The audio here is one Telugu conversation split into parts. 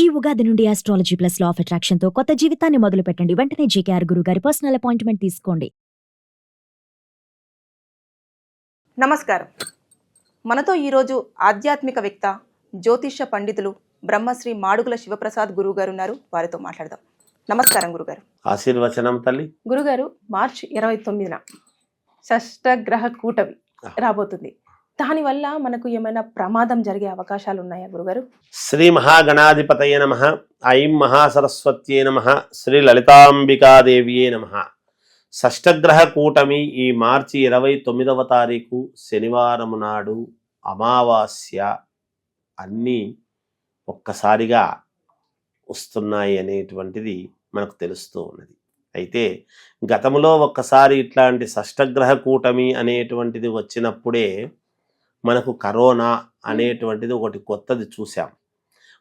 ఈ ఉగాది నుండి astrology plus law of attraction తో కొత్త జీవితాన్ని మొదలు పెట్టండి. వెంటనే జేకేఆర్ గురువు గారి పర్సనల్ అపాయింట్మెంట్ తీసుకోండి. నమస్కారం. మనతో ఈరోజు ఆధ్యాత్మికవేత్త, జ్యోతిష్య పండితులు బ్రహ్మశ్రీ మాడుగుల శివప్రసాద్ గురువు గారు ఉన్నారు. వారితో మాట్లాడదాం. నమస్కారం గురుగారు. ఆశీర్వచనం తల్లి. గురుగారు, మార్చి 29న షష్టగ్రహ కూటమి రాబోతుంది. దానివల్ల మనకు ఏమైనా ప్రమాదం జరిగే అవకాశాలు ఉన్నాయా గురుగారు? శ్రీ మహాగణాధిపతయే నమః. ఐం మహాసరస్వత్యే నమః. శ్రీ లలితాంబికాదేవియే నమః. షష్టగ్రహ కూటమి ఈ మార్చి 29వ తారీఖు శనివారం నాడు అమావాస్య అన్నీ ఒక్కసారిగా వస్తున్నాయి అనేటువంటిది మనకు తెలుస్తూ ఉన్నది. అయితే గతంలో ఒక్కసారి ఇట్లాంటి షష్టగ్రహ కూటమి అనేటువంటిది వచ్చినప్పుడే మనకు కరోనా అనేటువంటిది ఒకటి కొత్తది చూసాం.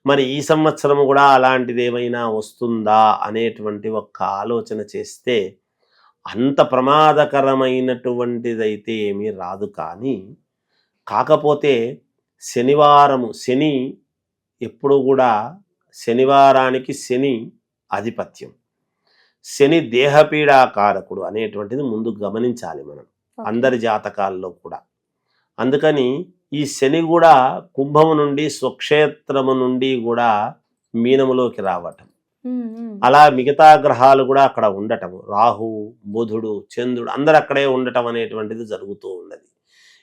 మరి ఈ సంవత్సరం కూడా అలాంటిది ఏమైనా వస్తుందా అనేటువంటి ఒక్క ఆలోచన చేస్తే అంత ప్రమాదకరమైనటువంటిదైతే ఏమీ రాదు. కానీ కాకపోతే శని ఎప్పుడు కూడా శనివారానికి శని ఆధిపత్యం, శని దేహపీడాకారకుడు అనేటువంటిది ముందు గమనించాలి మనం అందరి జాతకాల్లో కూడా. అందుకని ఈ శని కూడా కుంభము నుండి స్వక్షేత్రము నుండి కూడా మీనములోకి రావటం, అలా మిగతా గ్రహాలు కూడా అక్కడ ఉండటం, రాహు బుధుడు చంద్రుడు అందరు అక్కడే ఉండటం అనేటువంటిది జరుగుతూ ఉన్నది.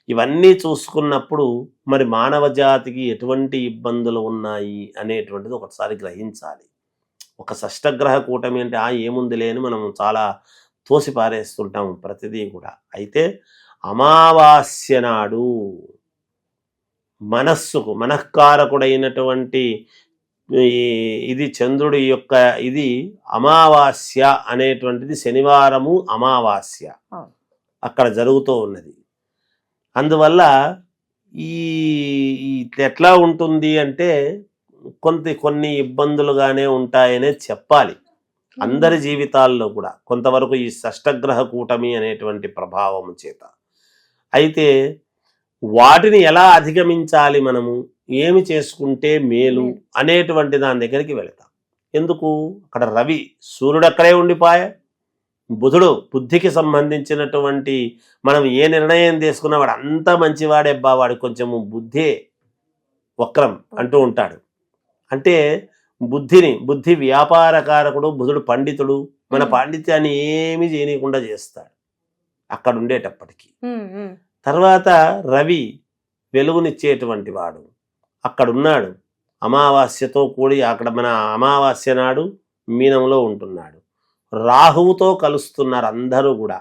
ఇవన్నీ చూసుకున్నప్పుడు మరి మానవ జాతికి ఎటువంటి ఇబ్బందులు ఉన్నాయి అనేటువంటిది ఒకసారి గ్రహించాలి. ఒక షష్టగ్రహ కూటమి అంటే ఏముంది లేని మనం చాలా తోసి పారేస్తుంటాం ప్రతిదీ కూడా. అయితే అమావాస్య నాడు మనస్సుకు మనఃకారకుడైనటువంటి ఇది చంద్రుడి యొక్క ఇది అమావాస్య అనేటువంటిది శనివారము అమావాస్య అక్కడ జరుగుతూ ఉన్నది. అందువల్ల ఈ ఎట్లా ఉంటుంది అంటే కొన్ని ఇబ్బందులుగానే ఉంటాయనే చెప్పాలి అందరి జీవితాల్లో కూడా కొంతవరకు ఈ షష్టగ్రహ కూటమి అనేటువంటి ప్రభావం చేత. అయితే వాటిని ఎలా అధిగమించాలి, మనము ఏమి చేసుకుంటే మేలు అనేటువంటి దాని దగ్గరికి వెళతాం. ఎందుకు? అక్కడ రవి సూర్యుడు అక్కడే ఉండిపాయ, బుధుడు బుద్ధికి సంబంధించినటువంటి మనం ఏ నిర్ణయం తీసుకున్నా వాడు అంతా మంచివాడే, వాడు కొంచెము బుద్ధే వక్రం అంటూ ఉంటాడు. అంటే బుద్ధి వ్యాపారకారకుడు బుధుడు, పండితుడు మన పాండిత్యాన్ని ఏమి చేయనీయకుండా చేస్తాడు అక్కడ ఉండేటప్పటికీ. తర్వాత రవి వెలుగునిచ్చేటువంటి వాడు అక్కడున్నాడు, అమావాస్యతో కూడి అక్కడ మన అమావాస్య నాడు మీనంలో ఉంటున్నాడు. రాహువుతో కలుస్తున్నారు అందరూ కూడా.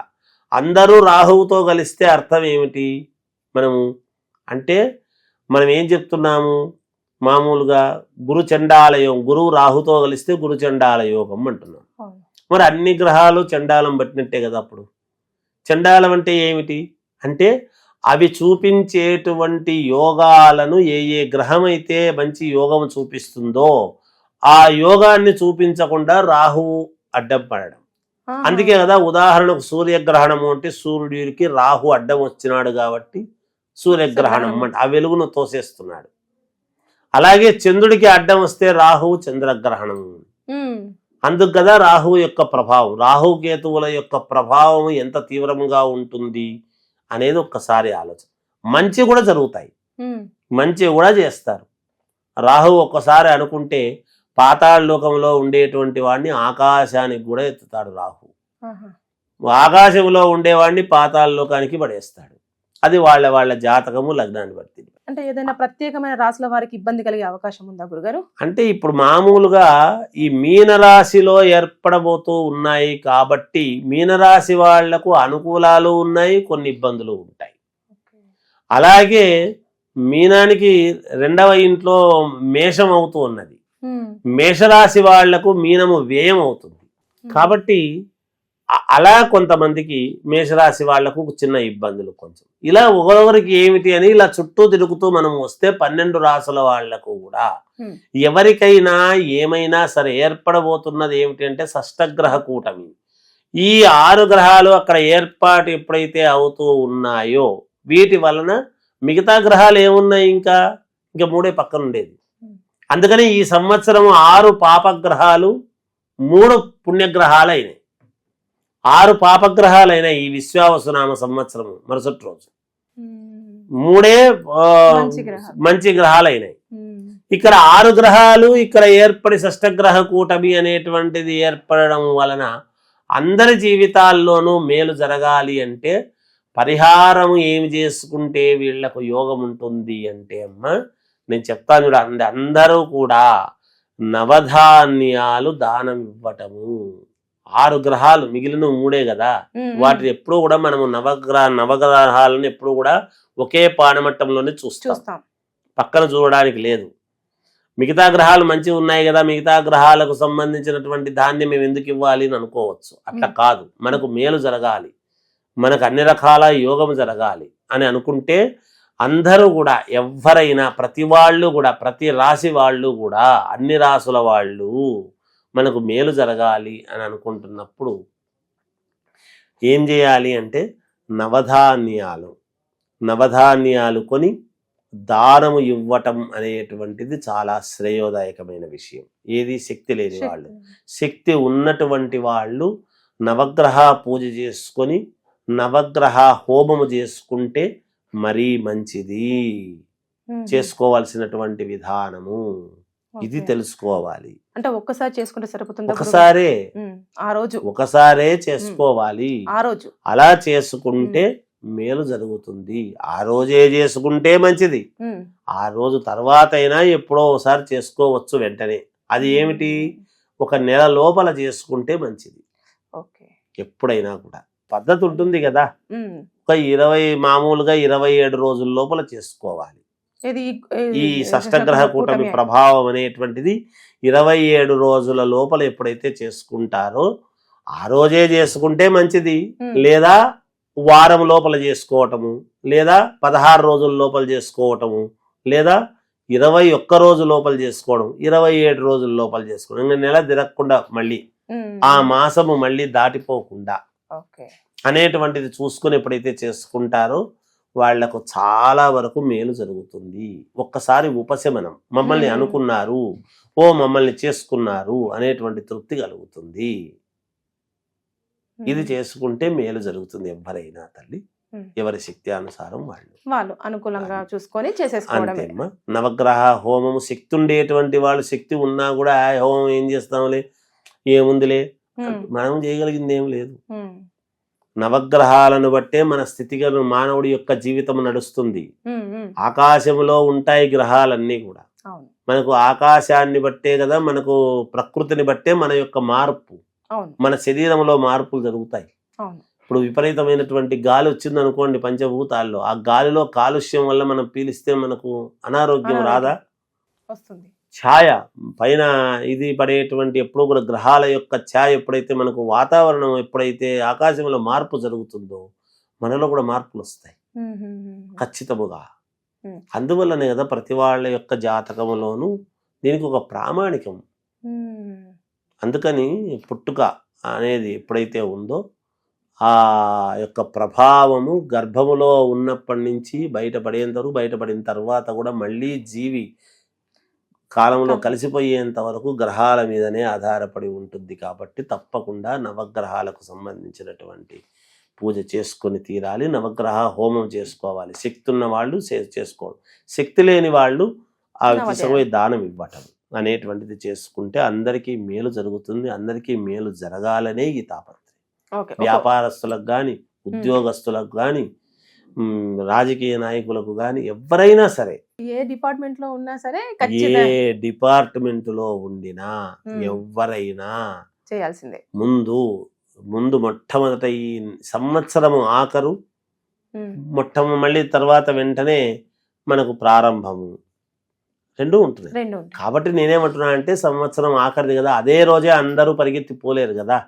అందరూ రాహువుతో కలిస్తే అర్థం ఏమిటి? మనం ఏం చెప్తున్నాము? మామూలుగా గురు చండాల యోగం, గురువు రాహుతో కలిస్తే గురు చండాల యోగం అంటున్నాం. మరి అన్ని గ్రహాలు చండాలం పట్టినట్టే కదా. అప్పుడు చండాలం అంటే ఏమిటి అంటే అవి చూపించేటువంటి యోగాలను ఏ గ్రహం అయితే మంచి యోగం చూపిస్తుందో ఆ యోగాన్ని చూపించకుండా రాహువు అడ్డం పడడం. అందుకే కదా ఉదాహరణకు సూర్యగ్రహణము అంటే సూర్యుడికి రాహు అడ్డం వచ్చినాడు కాబట్టి సూర్యగ్రహణం అంటే ఆ వెలుగును తోసేస్తున్నాడు. అలాగే చంద్రుడికి అడ్డం వస్తే రాహువు చంద్రగ్రహణం. అందుకు కదా రాహువు యొక్క ప్రభావం, రాహుకేతువుల యొక్క ప్రభావం ఎంత తీవ్రంగా ఉంటుంది అనేది ఒక్కసారి ఆలోచన. మంచి కూడా జరుగుతాయి, మంచి కూడా చేస్తారు. రాహు ఒక్కసారి అనుకుంటే పాతాళ లోకంలో ఉండేటువంటి వాడిని ఆకాశానికి కూడా ఎత్తుతాడు రాహు. ఆకాశంలో ఉండేవాడిని పాతాళ లోకానికి పడేస్తాడు. అది వాళ్ళ జాతకము లగ్నాన్ని బట్టి. అంటే ఏదైనా ప్రత్యేకమైన రాశుల వారికి ఇబ్బంది కలిగే అవకాశం ఉందా గురుగారు? అంటే ఇప్పుడు మామూలుగా ఈ మీనరాశిలో ఏర్పడబోతూ ఉన్నాయి కాబట్టి మీనరాశి వాళ్లకు అనుకూలాలు ఉన్నాయి, కొన్ని ఇబ్బందులు ఉంటాయి. అలాగే మీనానికి 2వ ఇంట్లో మేషం అవుతూ ఉన్నది. మేషరాశి వాళ్లకు మీనము వ్యయం అవుతుంది. కాబట్టి అలా కొంతమందికి మేషరాశి వాళ్లకు చిన్న ఇబ్బందులు కొంచెం ఇలా ఒకరికి ఏమిటి అని ఇలా చుట్టూ తిరుగుతూ మనం వస్తే 12 రాశుల వాళ్లకు కూడా ఎవరికైనా ఏమైనా సరే ఏర్పడబోతున్నది ఏమిటి అంటే షష్టగ్రహ కూటమి. ఈ 6 గ్రహాలు అక్కడ ఏర్పాటు ఎప్పుడైతే అవుతూ ఉన్నాయో వీటి వలన మిగతా గ్రహాలు ఏమున్నాయి, ఇంకా 3 పక్కన ఉండేది. అందుకని ఈ సంవత్సరం 6 పాపగ్రహాలు 3 పుణ్యగ్రహాలు అయినాయి. 6 పాపగ్రహాలు అయినాయి ఈ విశ్వావసునామ సంవత్సరము మరుసటి రోజు. 3 మంచి గ్రహాలు అయినాయి. ఇక్కడ 6 గ్రహాలు ఇక్కడ ఏర్పడి షష్టగ్రహ కూటమి అనేటువంటిది ఏర్పడడం వలన అందరి జీవితాల్లోనూ మేలు జరగాలి అంటే పరిహారం ఏమి చేసుకుంటే వీళ్లకు యోగం ఉంటుంది అంటే అమ్మ నేను చెప్తాను చూడ, అందరూ కూడా నవధాన్యాలు దానం ఇవ్వటము. 6 గ్రహాలు మిగిలిన 3 కదా, వాటిని ఎప్పుడు కూడా మనము నవగ్రహాలను ఎప్పుడు కూడా ఒకే పానమట్టంలోనే చూస్తాం, పక్కన చూడడానికి లేదు. మిగతా గ్రహాలు మంచిగా ఉన్నాయి కదా, మిగతా గ్రహాలకు సంబంధించినటువంటి ధాన్యం మేము ఎందుకు ఇవ్వాలి అని అనుకోవచ్చు. అట్లా కాదు, మనకు మేలు జరగాలి, మనకు అన్ని రకాల యోగం జరగాలి అని అనుకుంటే అందరూ కూడా ఎవరైనా ప్రతి వాళ్ళు కూడా ప్రతి రాశి వాళ్ళు కూడా అన్ని రాసుల వాళ్ళు మనకు మేలు జరగాలి అని అనుకుంటున్నప్పుడు ఏం చేయాలి అంటే నవధాన్యాలు కొని దానము ఇవ్వటం అనేటువంటిది చాలా శ్రేయోదాయకమైన విషయం. ఏది శక్తి లేని వాళ్ళు, శక్తి ఉన్నటువంటి వాళ్ళు నవగ్రహ పూజ చేసుకొని నవగ్రహ హోమము చేసుకుంటే మరీ మంచిది. చేసుకోవాల్సినటువంటి విధానము ఇది తెలుసుకోవాలి. అంటే ఒక్కసారి చేసుకుంటే సరిపోతుంది, ఒకసారే చేసుకోవాలి. అలా చేసుకుంటే మేలు జరుగుతుంది. ఆ రోజే చేసుకుంటే మంచిది. ఆ రోజు తర్వాత అయినా ఎప్పుడో ఒకసారి చేసుకోవచ్చు వెంటనే. అది ఏమిటి, ఒక నెల లోపల చేసుకుంటే మంచిది. ఎప్పుడైనా కూడా పద్ధతి ఉంటుంది కదా, ఒక 27 రోజుల లోపల చేసుకోవాలి. ఈ షష్టగ్రహ కూటమి ప్రభావం అనేటువంటిది 27 రోజుల లోపల ఎప్పుడైతే చేసుకుంటారో ఆ రోజే చేసుకుంటే మంచిది. లేదా వారం లోపల చేసుకోవటము, లేదా 16 రోజుల లోపల చేసుకోవటము, లేదా 21 రోజు లోపల చేసుకోవడం, 27 రోజుల లోపల చేసుకోవడం. ఇంకా నెల తిరగకుండా మళ్ళీ ఆ మాసము మళ్ళీ దాటిపోకుండా అనేటువంటిది చూసుకుని ఎప్పుడైతే చేసుకుంటారో వాళ్లకు చాలా వరకు మేలు జరుగుతుంది. ఒక్కసారి ఉపశమనం, మమ్మల్ని అనుకున్నారు, మమ్మల్ని చేసుకున్నారు అనేటువంటి తృప్తి కలుగుతుంది. ఇది చేసుకుంటే మేలు జరుగుతుంది. ఎవరైనా తల్లి ఎవరి శక్తి అనుసారం వాళ్ళు అనుకూలంగా చూసుకొని చేసేసుకోవడం. నవగ్రహ హోమము శక్తి ఉండేటువంటి వాళ్ళు, శక్తి ఉన్నా కూడా హోమం ఏం చేస్తాంలే, ఏముందిలే, మనం చేయగలిగింది ఏం లేదు. నవగ్రహాలను బట్టే మన స్థితిగతులు, మానవుడి యొక్క జీవితం నడుస్తుంది. ఆకాశంలో ఉంటాయి గ్రహాలన్నీ కూడా. మనకు ఆకాశాన్ని బట్టే కదా, మనకు ప్రకృతిని బట్టే మన యొక్క మార్పు, మన శరీరంలో మార్పులు జరుగుతాయి. ఇప్పుడు విపరీతమైనటువంటి గాలి వచ్చింది అనుకోండి పంచభూతాల్లో, ఆ గాలిలో కాలుష్యం వల్ల మనం పీలిస్తే మనకు అనారోగ్యం రాదా? వస్తుంది. ఛాయ పైన ఇది పడేటువంటి ఎప్పుడు కూడా గ్రహాల యొక్క ఛాయ ఎప్పుడైతే మనకు వాతావరణం ఎప్పుడైతే ఆకాశంలో మార్పు జరుగుతుందో మనలో కూడా మార్పులు వస్తాయి ఖచ్చితముగా. అందువల్లనే కదా ప్రతి వాళ్ళ యొక్క జాతకంలోనూ దీనికి ఒక ప్రామాణికం. అందుకని పుట్టుక అనేది ఎప్పుడైతే ఉందో ఆ యొక్క ప్రభావము గర్భములో ఉన్నప్పటి నుంచి బయటపడిన తర్వాత కూడా మళ్ళీ జీవి కాలంలో కలిసిపోయేంత వరకు గ్రహాల మీదనే ఆధారపడి ఉంటుంది. కాబట్టి తప్పకుండా నవగ్రహాలకు సంబంధించినటువంటి పూజ చేసుకొని తీరాలి. నవగ్రహ హోమం చేసుకోవాలి. శక్తి ఉన్న వాళ్ళు చేసుకోవాలి, శక్తి లేని వాళ్ళు ఆ తీసుకుపోయి దానం ఇవ్వటం అనేటువంటిది చేసుకుంటే అందరికీ మేలు జరుగుతుంది. అందరికీ మేలు జరగాలనే ఈ తాపత్రయం. వ్యాపారస్తులకు కానీ, ఉద్యోగస్తులకు కానీ, రాజకీయ నాయకులకు కానీ, ఎవరైనా సరే, ఏ డిపార్ట్మెంట్ లో ఉన్నా సరే, ఏ డిపార్ట్మెంట్ లో ఉండినా ఎవరైనా చేయాల్సిందే. ముందు మొట్టమొదట ఈ సంవత్సరము ఆఖరు, మళ్ళీ తర్వాత వెంటనే మనకు ప్రారంభము రెండు ఉంటుంది. కాబట్టి నేనేమంటున్నా అంటే సంవత్సరం ఆఖరిది కదా, అదే రోజే అందరూ పరిగెత్తిపోలేరు కదా.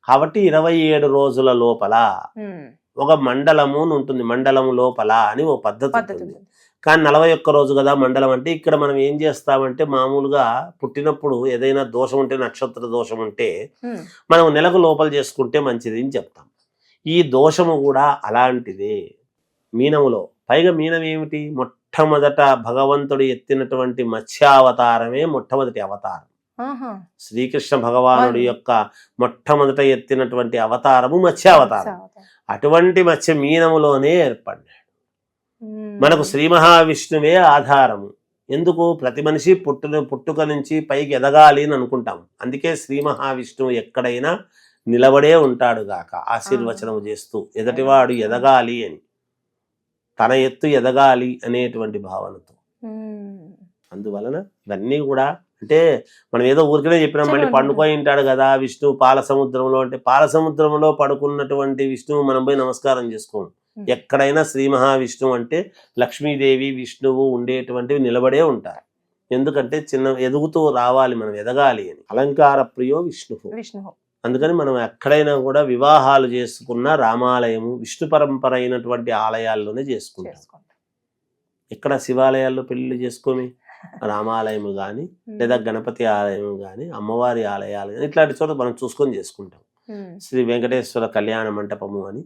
కాబట్టి 27 రోజుల లోపల ఒక మండలము ఉంటుంది, మండలం లోపల అని ఓ పద్ధతి ఉంటుంది. కానీ 41 రోజు కదా మండలం అంటే. ఇక్కడ మనం ఏం చేస్తామంటే మామూలుగా పుట్టినప్పుడు ఏదైనా దోషం ఉంటే, నక్షత్ర దోషం ఉంటే మనం నెలకు లోపల చేసుకుంటే మంచిది అని చెప్తాం. ఈ దోషము కూడా అలాంటిదే. మీనములో పైగా మీనం ఏమిటి? మొట్టమొదట భగవంతుడు ఎత్తినటువంటి మత్స్యావతారమే మొట్టమొదటి అవతారం. ఆహా. శ్రీకృష్ణ భగవానుడి యొక్క మొట్టమొదట ఎత్తినటువంటి అవతారము మత్స్యావతారం. అటువంటి మత్స్య మీనములోనే ఏర్పడ్డాడు. మనకు శ్రీ మహావిష్ణువే ఆధారము. ఎందుకు? ప్రతి మనిషి పుట్టుక నుంచి పైకి ఎదగాలి అని అనుకుంటాం. అందుకే శ్రీ మహావిష్ణువు ఎక్కడైనా నిలబడే ఉంటాడు గాక ఆశీర్వచనం చేస్తూ, ఎదటివాడు ఎదగాలి అని, తన ఎత్తు ఎదగాలి అనేటువంటి భావనతో. అందువలన ఇవన్నీ కూడా అంటే మనం ఏదో ఊరికనే చెప్పినాం, మళ్ళీ పండుకొని ఉంటాడు కదా విష్ణువు పాల సముద్రంలో అంటే, పాల సముద్రంలో పడుకున్నటువంటి విష్ణువు మనం పోయి నమస్కారం చేసుకోము. ఎక్కడైనా శ్రీ మహావిష్ణువు అంటే లక్ష్మీదేవి విష్ణువు ఉండేటువంటివి నిలబడే ఉంటారు. ఎందుకంటే ఎదుగుతూ రావాలి, మనం ఎదగాలి అని. అలంకార ప్రియో విష్ణువు. అందుకని మనం ఎక్కడైనా కూడా వివాహాలు చేసుకున్న రామాలయము విష్ణు పరంపర అయినటువంటి ఆలయాల్లోనే చేసుకుంటాం. ఎక్కడ శివాలయాల్లో పెళ్లి చేసుకోమి, రామాలయము కానీ లేదా గణపతి ఆలయం కానీ అమ్మవారి ఆలయాలు కానీ ఇట్లాంటి చోట మనం చూసుకొని చేసుకుంటాం. శ్రీ వెంకటేశ్వర కళ్యాణ మంటపము అని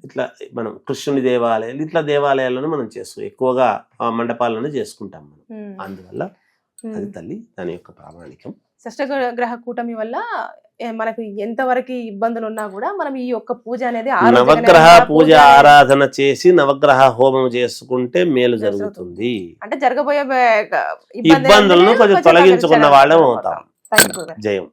ఇట్లా మనం కృష్ణుని దేవాలయాలు ఇట్లా దేవాలయాలను మనం ఎక్కువగా ఆ మండపాలను చేసుకుంటాం మనం. అందువల్ల అది తల్లి దాని యొక్క ప్రామాణికం. షష్టగ్రహ కూటమి వల్ల మనకు ఎంతవరకు ఇబ్బందులు ఉన్నా కూడా మనం ఈ యొక్క పూజ అనేది నవగ్రహ పూజ ఆరాధన చేసి నవగ్రహ హోమం చేసుకుంటే మేలు జరుగుతుంది. అంటే జరగబోయే ఇబ్బందులను కొంచెం తొలగించుకున్న వాళ్ళం అవుతాం. జయం.